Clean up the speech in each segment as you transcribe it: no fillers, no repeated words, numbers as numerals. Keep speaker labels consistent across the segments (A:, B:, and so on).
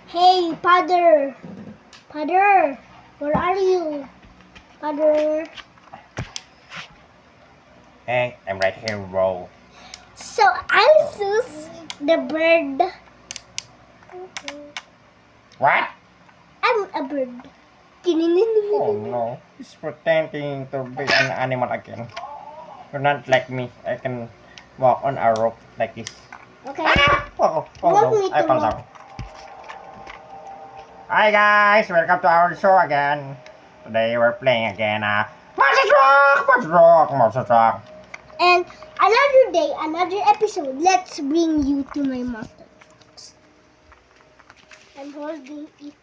A: Hey, Father! Father! Where are you? Father!
B: Hey, I'm right here, bro.
A: So, I'm Sus, the bird.
B: What?
A: I'm a bird.
B: Oh no, he's pretending to be an animal again. You're not like me. I can walk on a rope like this.
A: Okay.
B: Oh
A: You want
B: no,
A: me
B: I
A: to
B: fell
A: walk?
B: down. Hi guys, welcome to our show again. Today we're playing again Monster Truck.
A: And another day, another episode. Let's bring you to my monster trucks. I'm holding it.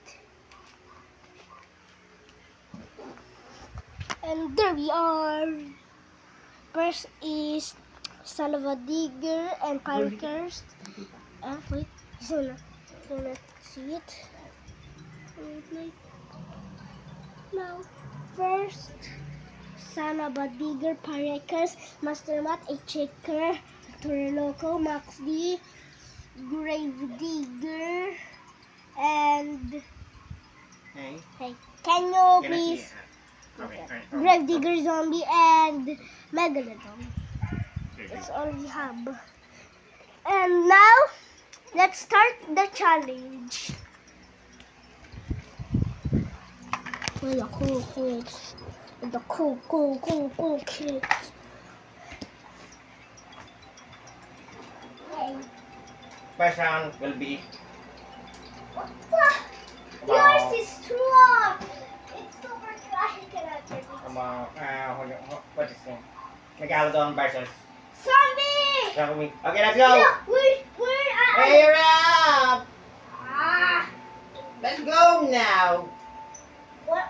A: And there we are. First is Son of a Digger and Pirate. Wait, so not see it. Wait. Now, first, Son of a Digger, Pirate, Master Mat, a Checker, Torloco, Max D, Grave Digger, and
B: Hey,
A: can you please? Grave Digger Zombie and Megalodon. It's all we have. And now, let's start the challenge. Well, the cool kids. The cool kids. Hey.
B: First round will be
A: What the? Yours is strong. It's super dry. I cannot get it.
B: what is it? Megalodon versus
A: Zombie!
B: Zombie. Okay, let's go.
A: Look, where
B: Hey, you're up.
A: Ah!
B: Let's go now.
A: What?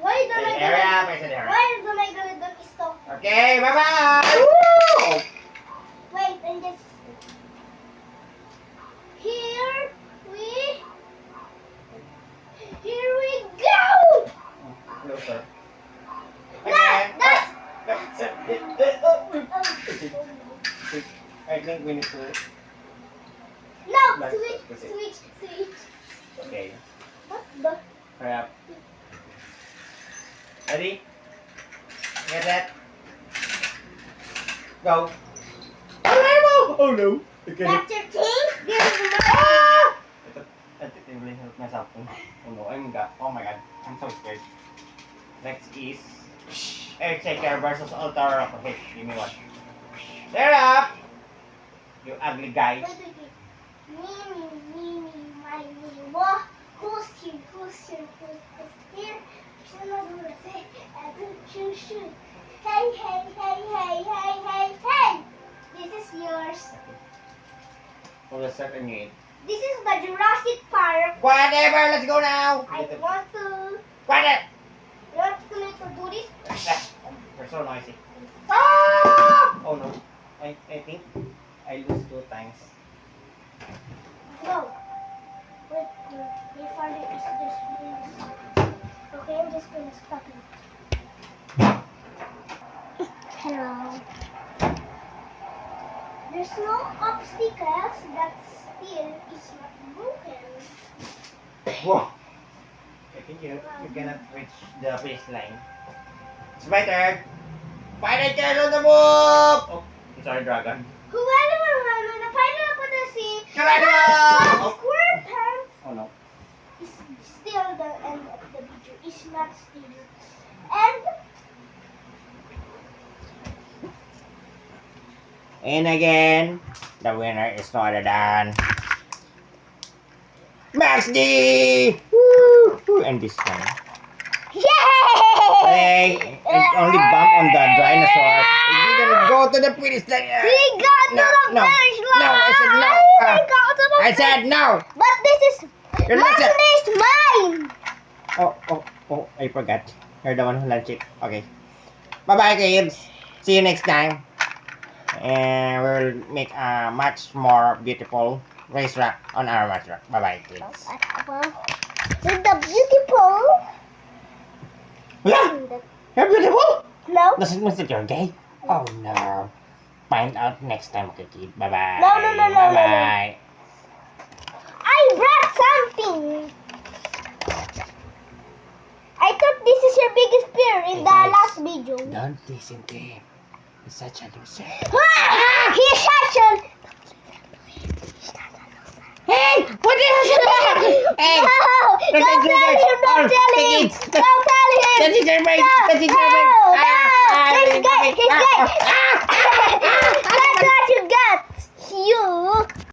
A: Why the
B: Hey, hurry up, I said hurry.
A: Why the Megalodon stop?
B: Okay, bye-bye. Woo!
A: Wait, and just here we go.
B: Closer.
A: That's
B: I think we need to.
A: no
B: That's
A: switch.
B: Okay,
A: What the?
B: hurry up. Ready? Get that? Go. Oh no! Okay.
A: That's your king? This is my
B: I didn't really help myself. Oh no, oh my god, I'm so scared. Next is Air Checker versus Altar. Okay, give me one. They're up! You ugly guy.
A: wait. Me, my me. What? Who's here? Someone will say, shoot. Hey. This is yours.
B: Who will start on you?
A: This is the Jurassic Park.
B: Whatever, let's go now!
A: I want to.
B: Quiet!
A: You want to do this?
B: You're so noisy. Ah! Oh no. I think I lose 2 times.
A: No. Wait. My father is just doing something. Okay, I'm just gonna stop it. Hello. There's no obstacles that still is not broken.
B: Whoa! I think you cannot reach the baseline. It's my turn. Pirate on the move! Oh, I'm sorry, dragon.
A: Whoever the final of the sea,
B: Dragon!
A: square pants
B: Oh no.
A: is still the end of the video. Is not still.
B: And again, the winner is no other than Max D! Woo! And this one.
A: Yay!
B: Hey, it only bumped on the dinosaur. It didn't go to the finish line.
A: We got to the finish line.
B: No, I said no.
A: We got to the
B: I said no.
A: But this is
B: You're
A: Max
B: not-
A: is mine.
B: Oh, I forgot. You're the one who launched it. Okay. Bye-bye, kids. See you next time. And we'll make a much more beautiful racetrack on our racetrack. Bye-bye, kids.
A: With the beautiful.
B: Yeah, you're beautiful.
A: No.
B: Does it mean that you're gay? Oh no. Find out next time, okay, kid. Bye-bye.
A: No.
B: Bye-bye.
A: I brought something.
B: Don't listen to him. He's such a loser.
A: He's such a...
B: Hey! What the hell is that? Hey!
A: No! Don't tell him! Don't tell him! Don't tell him!
B: That is your brain!
A: No!
B: That is your brain!
A: No!
B: Ah!
A: No! He's gay! He's gay!
B: Ah!
A: That's what you got! You...